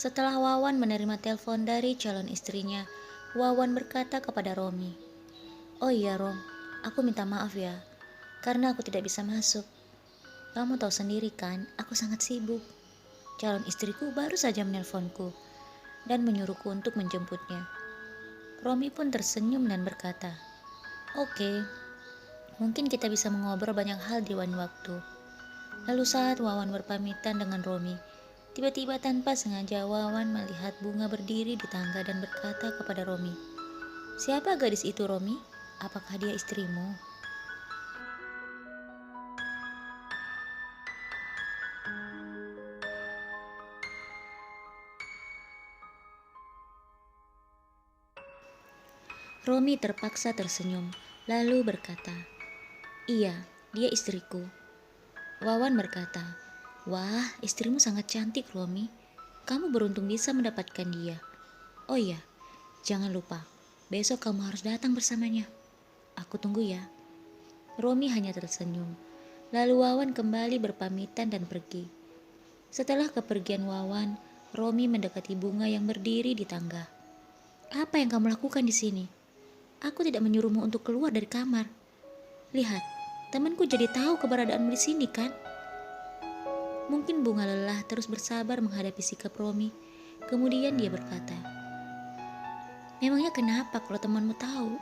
Setelah Wawan menerima telepon dari calon istrinya, Wawan berkata kepada Romi, "Oh iya Rom, aku minta maaf ya, karena aku tidak bisa masuk. Kamu tahu sendiri kan, aku sangat sibuk. Calon istriku baru saja menelponku dan menyuruhku untuk menjemputnya." Romi pun tersenyum dan berkata, "Oke, mungkin kita bisa mengobrol banyak hal di lain waktu." Lalu saat Wawan berpamitan dengan Romi, tiba-tiba tanpa sengaja Wawan melihat Bunga berdiri di tangga dan berkata kepada Romi, "Siapa gadis itu Romi? Apakah dia istrimu?" Romi terpaksa tersenyum, lalu berkata, "Iya, dia istriku." Wawan berkata, "Wah, istrimu sangat cantik Romi. Kamu beruntung bisa mendapatkan dia. Oh iya, jangan lupa, besok kamu harus datang bersamanya. Aku tunggu ya." Romi hanya tersenyum. Lalu Wawan kembali berpamitan dan pergi. Setelah kepergian Wawan, Romi mendekati Bunga yang berdiri di tangga. "Apa yang kamu lakukan di sini? Aku tidak menyuruhmu untuk keluar dari kamar. Lihat, temanku jadi tahu keberadaanmu di sini kan?" Mungkin Bunga lelah terus bersabar menghadapi sikap Romi. Kemudian dia berkata, "Memangnya kenapa kalau temanmu tahu?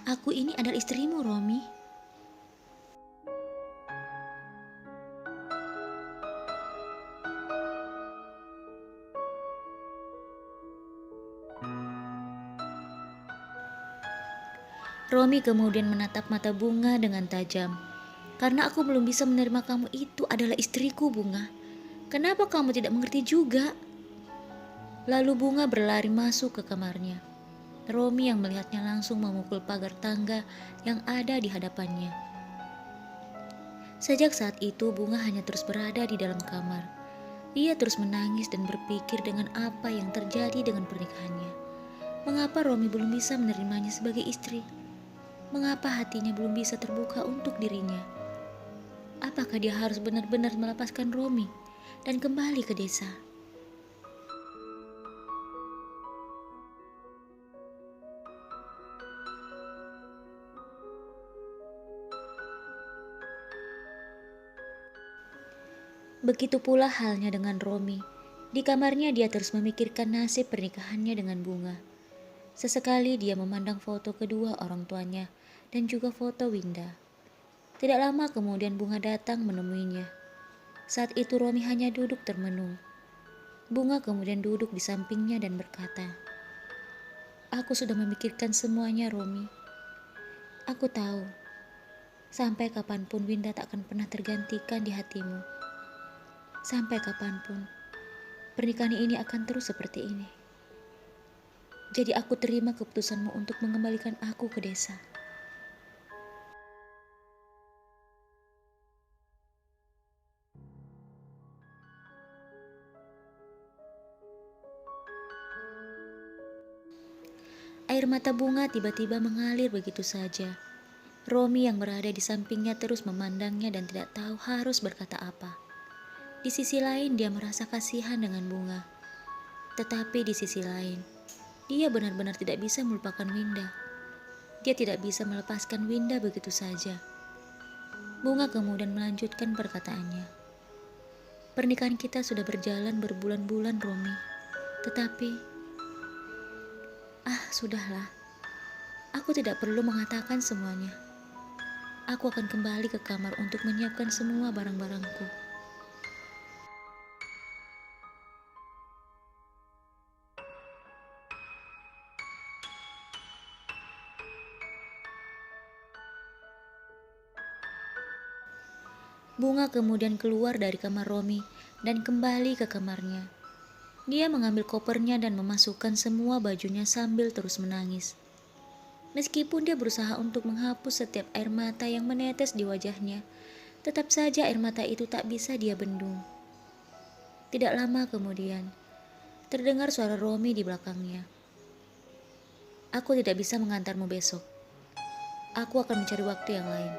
Aku ini adalah istrimu, Romi." Romi kemudian menatap mata Bunga dengan tajam. "Karena aku belum bisa menerima kamu itu adalah istriku, Bunga. Kenapa kamu tidak mengerti juga?" Lalu Bunga berlari masuk ke kamarnya. Romi yang melihatnya langsung memukul pagar tangga yang ada di hadapannya. Sejak saat itu Bunga hanya terus berada di dalam kamar. Ia terus menangis dan berpikir dengan apa yang terjadi dengan pernikahannya. Mengapa Romi belum bisa menerimanya sebagai istri? Mengapa hatinya belum bisa terbuka untuk dirinya? Apakah dia harus benar-benar melepaskan Romi dan kembali ke desa? Begitu pula halnya dengan Romi. Di kamarnya dia terus memikirkan nasib pernikahannya dengan Bunga. Sesekali dia memandang foto kedua orang tuanya dan juga foto Winda. Tidak lama kemudian Bunga datang menemuinya. Saat itu Romi hanya duduk termenung. Bunga kemudian duduk di sampingnya dan berkata, "Aku sudah memikirkan semuanya, Romi. Aku tahu, sampai kapanpun Winda tak akan pernah tergantikan di hatimu. Sampai kapanpun, pernikahan ini akan terus seperti ini. Jadi aku terima keputusanmu untuk mengembalikan aku ke desa." Air mata Bunga tiba-tiba mengalir begitu saja. Romi yang berada di sampingnya terus memandangnya dan tidak tahu harus berkata apa. Di sisi lain dia merasa kasihan dengan Bunga. Tetapi di sisi lain, dia benar-benar tidak bisa melupakan Winda. Dia tidak bisa melepaskan Winda begitu saja. Bunga kemudian melanjutkan perkataannya. "Pernikahan kita sudah berjalan berbulan-bulan, Romi. Tetapi, sudahlah. Aku tidak perlu mengatakan semuanya. Aku akan kembali ke kamar untuk menyiapkan semua barang-barangku." Bunga kemudian keluar dari kamar Romi dan kembali ke kamarnya. Dia mengambil kopernya dan memasukkan semua bajunya sambil terus menangis. Meskipun dia berusaha untuk menghapus setiap air mata yang menetes di wajahnya, tetap saja air mata itu tak bisa dia bendung. Tidak lama kemudian, terdengar suara Romi di belakangnya. "Aku tidak bisa mengantarmu besok. Aku akan mencari waktu yang lain.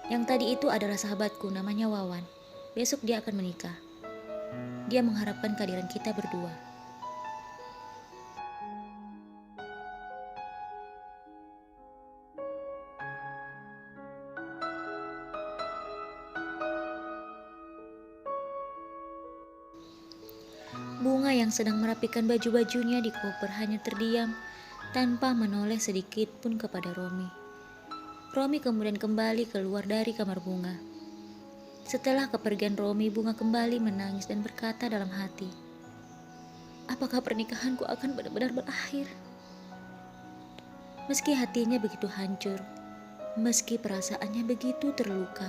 Yang tadi itu adalah sahabatku namanya Wawan. Besok dia akan menikah." Dia mengharapkan kehadiran kita berdua. Bunga yang sedang merapikan baju-bajunya di koper hanya terdiam tanpa menoleh sedikit pun kepada Romi. Romi kemudian kembali keluar dari kamar Bunga. Setelah kepergian Romi, Bunga kembali menangis dan berkata dalam hati, apakah pernikahanku akan benar-benar berakhir? Meski hatinya begitu hancur, meski perasaannya begitu terluka,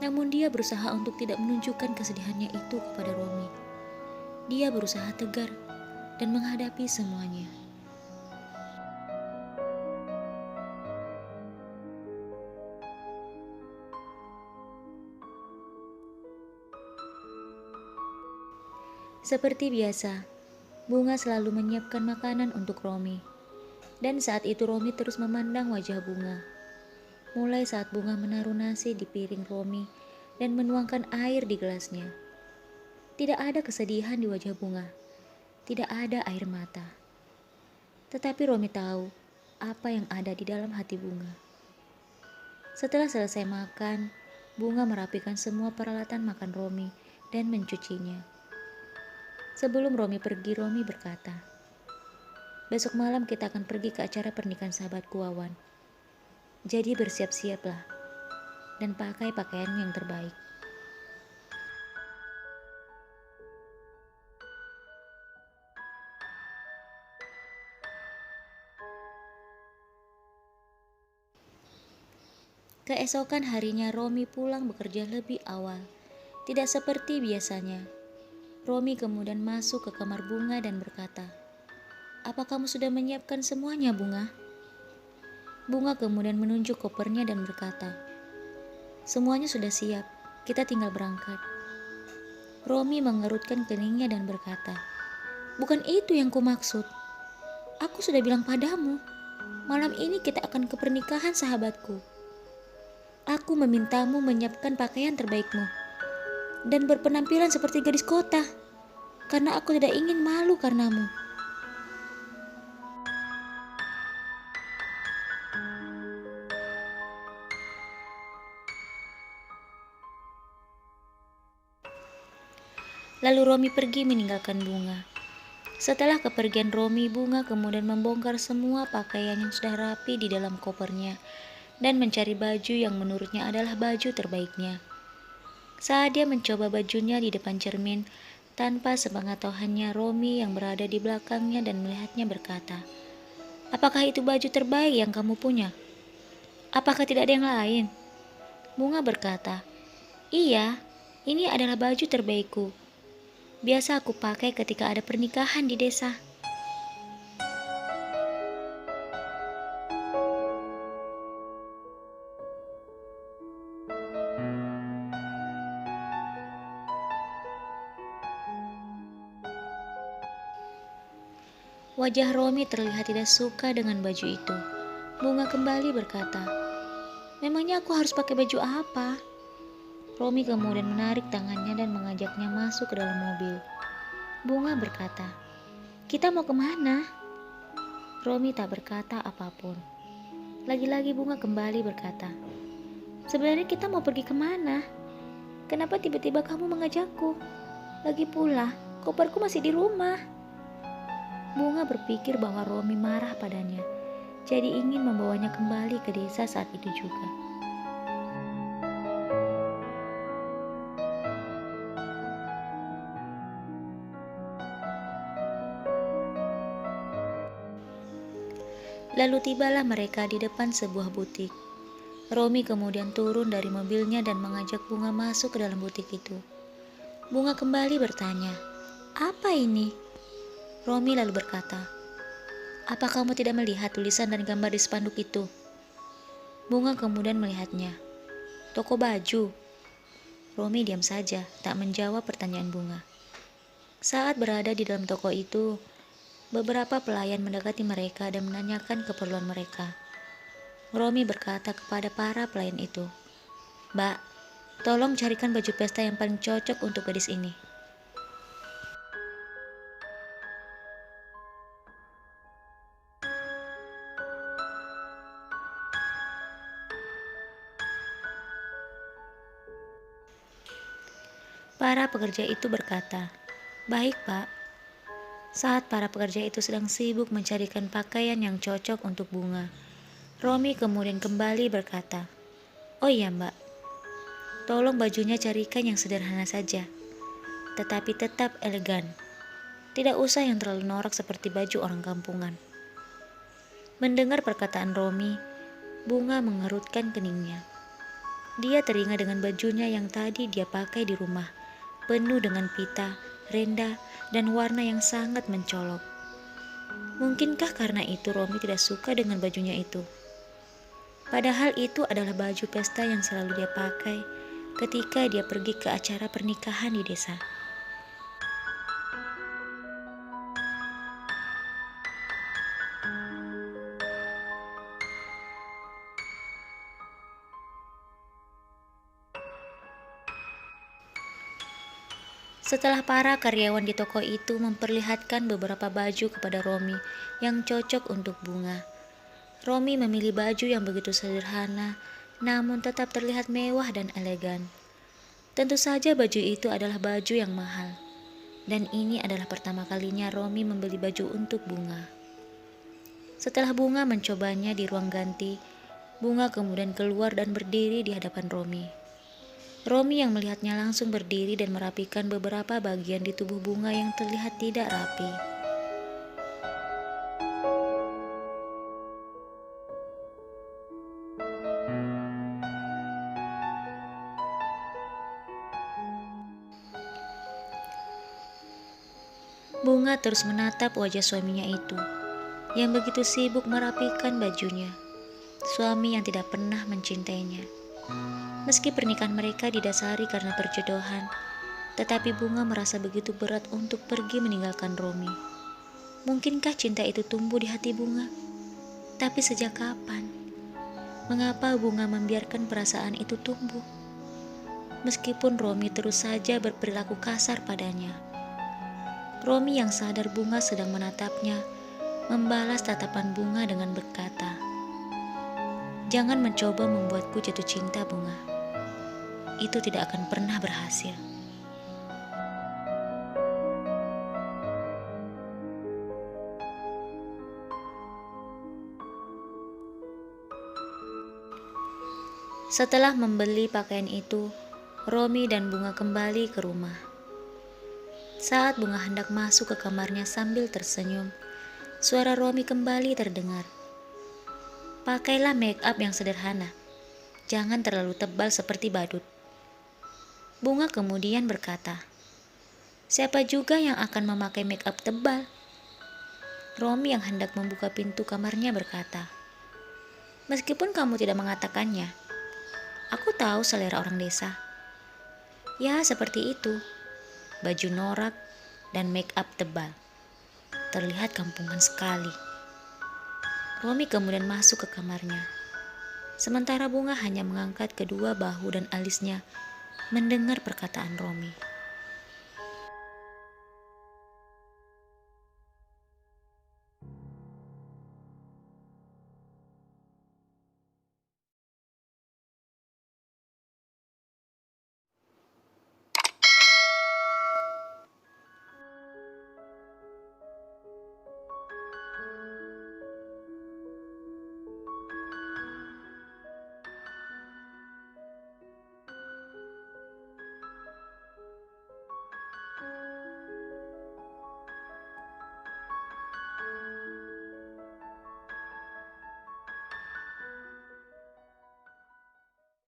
namun dia berusaha untuk tidak menunjukkan kesedihannya itu kepada Romi. Dia berusaha tegar dan menghadapi semuanya. Seperti biasa, Bunga selalu menyiapkan makanan untuk Romi. Dan saat itu Romi terus memandang wajah Bunga. Mulai saat Bunga menaruh nasi di piring Romi dan menuangkan air di gelasnya. Tidak ada kesedihan di wajah Bunga. Tidak ada air mata. Tetapi Romi tahu apa yang ada di dalam hati Bunga. Setelah selesai makan, Bunga merapikan semua peralatan makan Romi dan mencucinya. Sebelum Romi pergi, Romi berkata, besok malam kita akan pergi ke acara pernikahan sahabatku Wawan. Jadi bersiap-siaplah dan pakai pakaian yang terbaik. Keesokan harinya Romi pulang bekerja lebih awal. Tidak seperti biasanya. Romi kemudian masuk ke kamar Bunga dan berkata, apa kamu sudah menyiapkan semuanya, Bunga? Bunga kemudian menunjuk kopernya dan berkata, semuanya sudah siap, kita tinggal berangkat. Romi mengerutkan keningnya dan berkata, bukan itu yang kumaksud. Aku sudah bilang padamu, malam ini kita akan ke pernikahan sahabatku. Aku memintamu menyiapkan pakaian terbaikmu dan berpenampilan seperti gadis kota, karena aku tidak ingin malu karenamu. Lalu Romi pergi meninggalkan Bunga. Setelah kepergian Romi, Bunga kemudian membongkar semua pakaian yang sudah rapi di dalam kopernya dan mencari baju yang menurutnya adalah baju terbaiknya. Saat dia mencoba bajunya di depan cermin, tanpa sepengetahuannya Romi yang berada di belakangnya dan melihatnya berkata, apakah itu baju terbaik yang kamu punya? Apakah tidak ada yang lain? Bunga berkata, iya, ini adalah baju terbaikku. Biasa aku pakai ketika ada pernikahan di desa. Wajah Romi terlihat tidak suka dengan baju itu. Bunga kembali berkata, memangnya aku harus pakai baju apa? Romi kemudian menarik tangannya dan mengajaknya masuk ke dalam mobil. Bunga berkata, kita mau kemana? Romi tak berkata apapun. Lagi-lagi Bunga kembali berkata, sebenarnya kita mau pergi kemana? Kenapa tiba-tiba kamu mengajakku? Lagi pula, koperku masih di rumah. Bunga berpikir bahwa Romi marah padanya, jadi ingin membawanya kembali ke desa saat itu juga. Lalu tibalah mereka di depan sebuah butik. Romi kemudian turun dari mobilnya dan mengajak Bunga masuk ke dalam butik itu. Bunga kembali bertanya, apa ini? Romi lalu berkata, apa kamu tidak melihat tulisan dan gambar di spanduk itu? Bunga kemudian melihatnya. Toko baju. Romi diam saja, tak menjawab pertanyaan Bunga. Saat berada di dalam toko itu, beberapa pelayan mendekati mereka dan menanyakan keperluan mereka. Romi berkata kepada para pelayan itu, Mbak, tolong carikan baju pesta yang paling cocok untuk gadis ini. Para pekerja itu berkata, "Baik, Pak." Saat para pekerja itu sedang sibuk mencarikan pakaian yang cocok untuk Bunga, Romi kemudian kembali berkata, "Oh iya, Mbak, tolong bajunya carikan yang sederhana saja, tetapi tetap elegan. Tidak usah yang terlalu norak seperti baju orang kampungan." Mendengar perkataan Romi, Bunga mengerutkan keningnya. Dia teringat dengan bajunya yang tadi dia pakai di rumah, penuh dengan pita, renda, dan warna yang sangat mencolok. Mungkinkah karena itu Romi tidak suka dengan bajunya itu? Padahal itu adalah baju pesta yang selalu dia pakai ketika dia pergi ke acara pernikahan di desa. Setelah para karyawan di toko itu memperlihatkan beberapa baju kepada Romi yang cocok untuk Bunga, Romi memilih baju yang begitu sederhana, namun tetap terlihat mewah dan elegan. Tentu saja baju itu adalah baju yang mahal, dan ini adalah pertama kalinya Romi membeli baju untuk Bunga. Setelah Bunga mencobanya di ruang ganti, Bunga kemudian keluar dan berdiri di hadapan Romi. Romi yang melihatnya langsung berdiri dan merapikan beberapa bagian di tubuh Bunga yang terlihat tidak rapi. Bunga terus menatap wajah suaminya itu, yang begitu sibuk merapikan bajunya. Suami yang tidak pernah mencintainya. Meski pernikahan mereka didasari karena perjodohan, tetapi Bunga merasa begitu berat untuk pergi meninggalkan Romi. Mungkinkah cinta itu tumbuh di hati Bunga? Tapi sejak kapan? Mengapa Bunga membiarkan perasaan itu tumbuh? Meskipun Romi terus saja berperilaku kasar padanya. Romi yang sadar Bunga sedang menatapnya, membalas tatapan Bunga dengan berkata, "Jangan mencoba membuatku jatuh cinta, Bunga. Itu tidak akan pernah berhasil." Setelah membeli pakaian itu, Romi dan Bunga kembali ke rumah. Saat Bunga hendak masuk ke kamarnya sambil tersenyum, suara Romi kembali terdengar. "Pakailah make up yang sederhana. Jangan terlalu tebal seperti badut." Bunga kemudian berkata, "Siapa juga yang akan memakai make up tebal?" Romi yang hendak membuka pintu kamarnya berkata, "Meskipun kamu tidak mengatakannya, aku tahu selera orang desa. Ya, seperti itu. Baju norak dan make up tebal. Terlihat kampungan sekali." Romi kemudian masuk ke kamarnya. Sementara Bunga hanya mengangkat kedua bahu dan alisnya mendengar perkataan Romi.